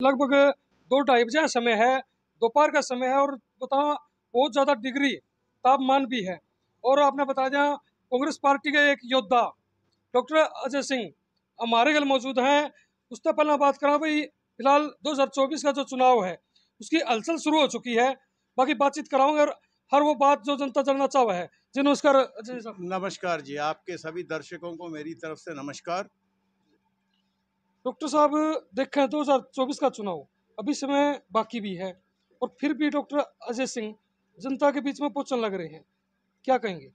लगभग 2-2:30 बजे समय है, दोपहर का समय है और बताओ बहुत ज़्यादा डिग्री तापमान भी है। और आपने बता दिया कांग्रेस पार्टी के एक योद्धा डॉक्टर अजय सिंह हमारे घर मौजूद हैं। उससे पहले मैं बात करा भाई, फिलहाल 2024 का जो चुनाव है उसकी हलचल शुरू हो चुकी है। बाकी बातचीत कराऊंगा और हर वो बात जो जनता जानना चाहे है। जी नमस्कार अजय साहब। नमस्कार जी, आपके सभी दर्शकों को मेरी तरफ से नमस्कार। डॉक्टर साहब, देखें 2024 का चुनाव अभी समय बाकी भी है और फिर भी डॉक्टर अजय सिंह जनता के बीच में पहुंचने लग रहे हैं, क्या कहेंगे?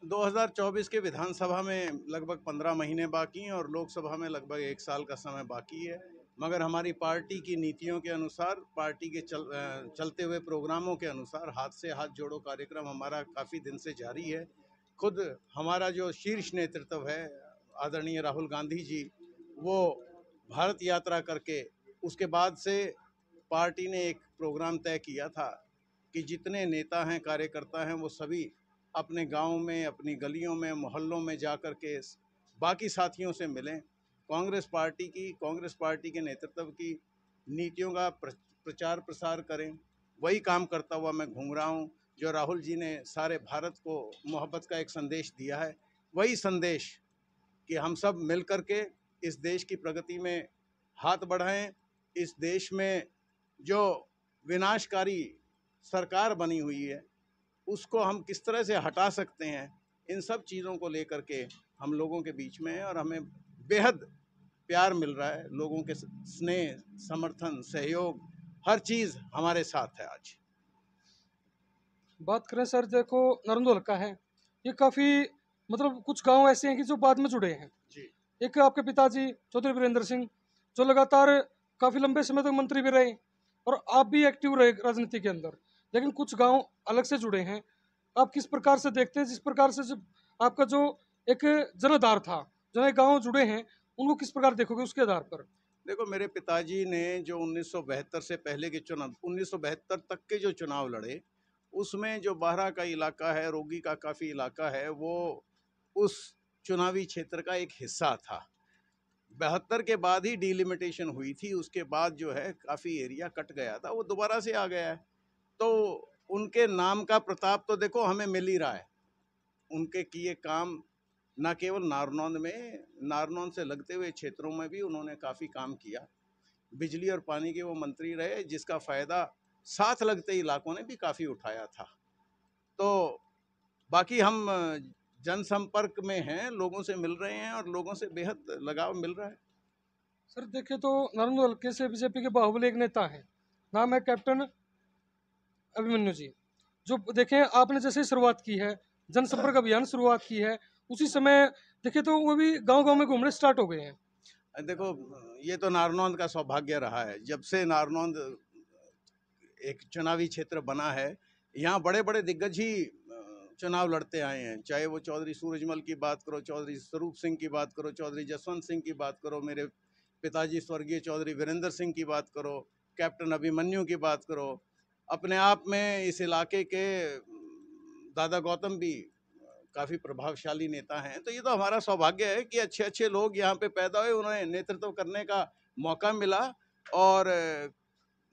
2024 के विधानसभा में लगभग 15 महीने बाकी हैं और लोकसभा में लगभग 1 साल का समय बाकी है। मगर हमारी पार्टी की नीतियों के अनुसार, पार्टी के चलते हुए प्रोग्रामों के अनुसार हाथ से हाथ जोड़ो कार्यक्रम हमारा काफ़ी दिन से जारी है। खुद हमारा जो शीर्ष नेतृत्व है, आदरणीय राहुल गांधी जी, वो भारत यात्रा करके उसके बाद से पार्टी ने एक प्रोग्राम तय किया था कि जितने नेता हैं, कार्यकर्ता हैं, वो सभी अपने गांव में, अपनी गलियों में, मोहल्लों में जा कर के बाकी साथियों से मिलें। कांग्रेस पार्टी के नेतृत्व की नीतियों का प्रचार प्रसार करें। वही काम करता हुआ मैं घूम रहा हूँ। जो राहुल जी ने सारे भारत को मोहब्बत का एक संदेश दिया है, वही संदेश कि हम सब मिल कर के इस देश की प्रगति में हाथ बढ़ाएं। इस देश में जो विनाशकारी सरकार बनी हुई है, उसको हम किस तरह से हटा सकते हैं, इन सब चीज़ों को लेकर के हम लोगों के बीच में है और हमें बेहद प्यार मिल रहा है। लोगों के स्नेह, समर्थन, सहयोग, हर चीज़ हमारे साथ है आज। बात करें सर, देखो नरंदोल का है, ये काफ़ी मतलब कुछ गांव ऐसे हैं कि जो बाद में जुड़े हैं। जी एक आपके पिताजी चौधरी वीरेंद्र सिंह जो लगातार काफ़ी लंबे समय तक मंत्री भी रहे और आप भी एक्टिव रहे राजनीति के अंदर, लेकिन कुछ गांव अलग से जुड़े हैं। आप किस प्रकार से देखते हैं, जिस प्रकार से जब आपका जो एक जनाधार था, जो एक गाँव जुड़े हैं, उनको किस प्रकार देखोगे उसके आधार पर? देखो, मेरे पिताजी ने जो 1972 से पहले के चुनाव, 1972 तक के जो चुनाव लड़े, उसमें जो बारह का इलाका है, रोगी का काफ़ी इलाका है, वो उस चुनावी क्षेत्र का एक हिस्सा था। 72 के बाद ही डिलिमिटेशन हुई थी, उसके बाद जो है काफ़ी एरिया कट गया था, वो दोबारा से आ गया है। तो उनके नाम का प्रताप तो देखो हमें मिल ही रहा है। उनके किए काम न केवल नारनौंद में, नारनौंद से लगते हुए क्षेत्रों में भी उन्होंने काफ़ी काम किया। बिजली और पानी के वो मंत्री रहे, जिसका फ़ायदा साथ लगते इलाकों ने भी काफ़ी उठाया था। तो बाकी हम जनसंपर्क में हैं, लोगों से मिल रहे हैं और लोगों से बेहद लगाव मिल रहा है। सर देखे तो नरेंद्र हल्के से बीजेपी के बाहुबली एक नेता है, नाम है कैप्टन अभिमन्यु जी। जो देखें आपने जैसे शुरुआत की है, जनसंपर्क अभियान शुरुआत की है, उसी समय देखे तो वो भी गांव गांव में घूमने स्टार्ट हो गए हैं। देखो, ये तो नारनौंद का सौभाग्य रहा है। जब से नारनौंद एक चुनावी क्षेत्र बना है, यहाँ बड़े बड़े दिग्गज ही चुनाव लड़ते आए हैं। चाहे वो चौधरी सूरजमल की बात करो, चौधरी स्वरूप सिंह की बात करो, चौधरी जसवंत सिंह की बात करो, मेरे पिताजी स्वर्गीय चौधरी वीरेंद्र सिंह की बात करो, कैप्टन अभिमन्यु की बात करो। अपने आप में इस इलाके के दादा गौतम भी काफ़ी प्रभावशाली नेता हैं। तो ये तो हमारा सौभाग्य है कि अच्छे अच्छे लोग यहाँ पे पैदा हुए, उन्हें नेतृत्व करने का मौका मिला और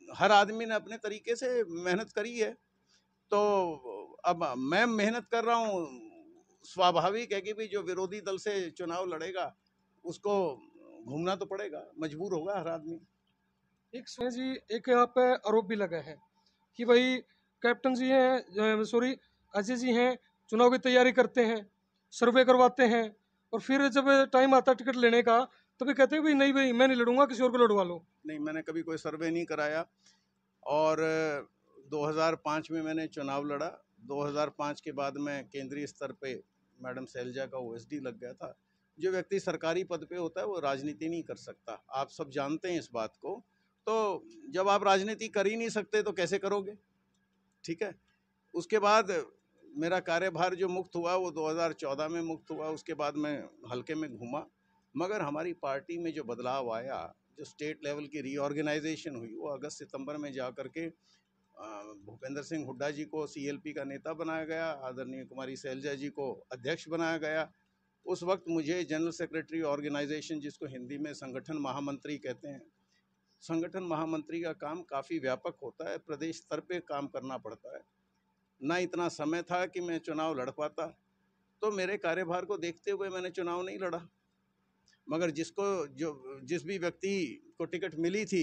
हर आदमी ने अपने तरीके से मेहनत करी है। तो अब मैं मेहनत कर रहा हूँ, स्वाभाविक है कि भी जो विरोधी दल से चुनाव लड़ेगा उसको घूमना तो पड़ेगा, मजबूर होगा हर आदमी। एक सुने जी, एक यहाँ पे आरोप भी लगा है कि भाई कैप्टन जी हैं, सॉरी अजय जी हैं, चुनाव की तैयारी करते हैं, सर्वे करवाते हैं और फिर जब टाइम आता टिकट लेने का तो भी कहते हैं भाई नहीं भाई मैं नहीं लड़ूंगा, किसी और को लड़वा लो। नहीं, मैंने कभी कोई सर्वे नहीं कराया और 2005 में मैंने चुनाव लड़ा। 2005 के बाद मैं केंद्रीय स्तर पे मैडम शैलजा का ओएसडी लग गया था। जो व्यक्ति सरकारी पद पे होता है वो राजनीति नहीं कर सकता, आप सब जानते हैं इस बात को। तो जब आप राजनीति कर ही नहीं सकते तो कैसे करोगे? ठीक है। उसके बाद मेरा कार्यभार जो मुक्त हुआ वो 2014 में मुक्त हुआ। उसके बाद मैं हल्के में घूमा, मगर हमारी पार्टी में जो बदलाव आया, जो स्टेट लेवल की रीऑर्गेनाइजेशन हुई, वो अगस्त सितंबर में जा कर के भूपेंद्र सिंह हुड्डा जी को सीएलपी का नेता बनाया गया, आदरणीय कुमारी शैलजा जी को अध्यक्ष बनाया गया। उस वक्त मुझे जनरल सेक्रेटरी ऑर्गेनाइजेशन, जिसको हिंदी में संगठन महामंत्री कहते हैं, संगठन महामंत्री का काम काफ़ी व्यापक होता है, प्रदेश स्तर पे काम करना पड़ता है। ना इतना समय था कि मैं चुनाव लड़ पाता, तो मेरे कार्यभार को देखते हुए मैंने चुनाव नहीं लड़ा। मगर जिस भी व्यक्ति को टिकट मिली थी,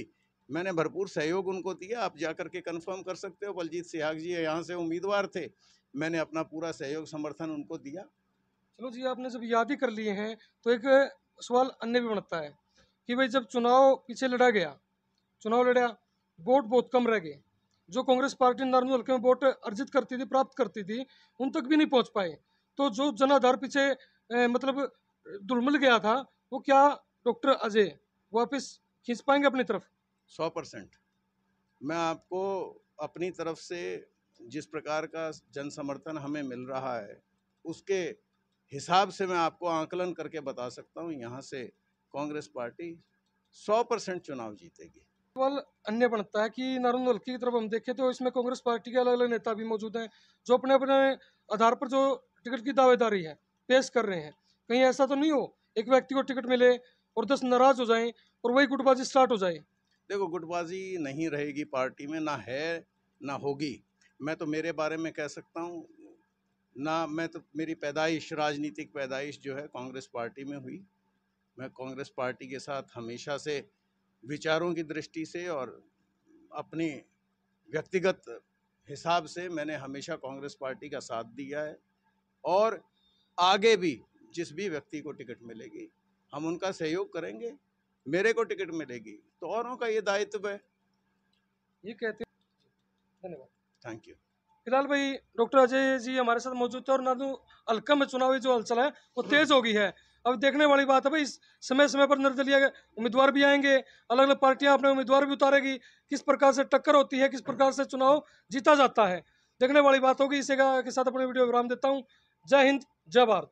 मैंने भरपूर सहयोग उनको दिया। आप जाकर के कंफर्म कर सकते हो, बलजीत सिहाग जी यहाँ से उम्मीदवार थे, मैंने अपना पूरा सहयोग समर्थन उनको दिया। चलो जी, आपने जब याद ही कर लिए हैं तो एक सवाल अन्य भी बनता है कि भाई जब चुनाव पीछे लड़ा गया, चुनाव लड़ा, वोट बहुत कम रह गए, जो कांग्रेस पार्टी नारायण हल्के में वोट अर्जित करती थी, प्राप्त करती थी, उन तक भी नहीं पहुंच पाए। तो जो जनाधार पीछे मतलब धुलमिल गया था, वो क्या डॉक्टर अजय वापस खींच पाएंगे अपनी तरफ? 100%। मैं आपको अपनी तरफ से जिस प्रकार का जन समर्थन हमें मिल रहा है, उसके हिसाब से मैं आपको आकलन करके बता सकता हूँ, यहाँ से कांग्रेस पार्टी 100% चुनाव जीतेगी। सवाल अन्य बनता है कि नारायण हल्के की तरफ हम देखें तो इसमें कांग्रेस पार्टी के अलग अलग नेता भी मौजूद हैं, जो अपने अपने आधार पर जो टिकट की दावेदारी है पेश कर रहे हैं। कहीं ऐसा तो नहीं हो एक व्यक्ति को टिकट मिले और 10 नाराज हो जाएं और वही गुटबाजी स्टार्ट हो जाए? देखो, गुटबाजी नहीं रहेगी पार्टी में, ना है ना होगी। मैं तो मेरे बारे में कह सकता हूँ ना, मैं तो मेरी पैदाइश, राजनीतिक पैदाइश जो है कांग्रेस पार्टी में हुई। मैं कांग्रेस पार्टी के साथ हमेशा से विचारों की दृष्टि से और अपनी व्यक्तिगत हिसाब से मैंने हमेशा कांग्रेस पार्टी का साथ दिया है, और आगे भी जिस भी व्यक्ति को टिकट मिलेगी हम उनका सहयोग करेंगे। मेरे को टिकट मिलेगी तो औरों का ये दायित्व है। ये कहते हैं। धन्यवाद। Thank you. फिलहाल भाई डॉक्टर अजय जी हमारे साथ मौजूद थे और नारायण हल्का में चुनावी जो हलचल है वो तेज हो गई है। अब देखने वाली बात है भाई, समय समय पर निर्दलीय उम्मीदवार भी आएंगे, अलग अलग पार्टियां अपने उम्मीदवार भी उतारेगी, किस प्रकार से टक्कर होती है, किस प्रकार से चुनाव जीता जाता है, देखने वाली बात होगी। इसी के साथ अपने वीडियो विराम देता हूँ। जय हिंद, जय भारत।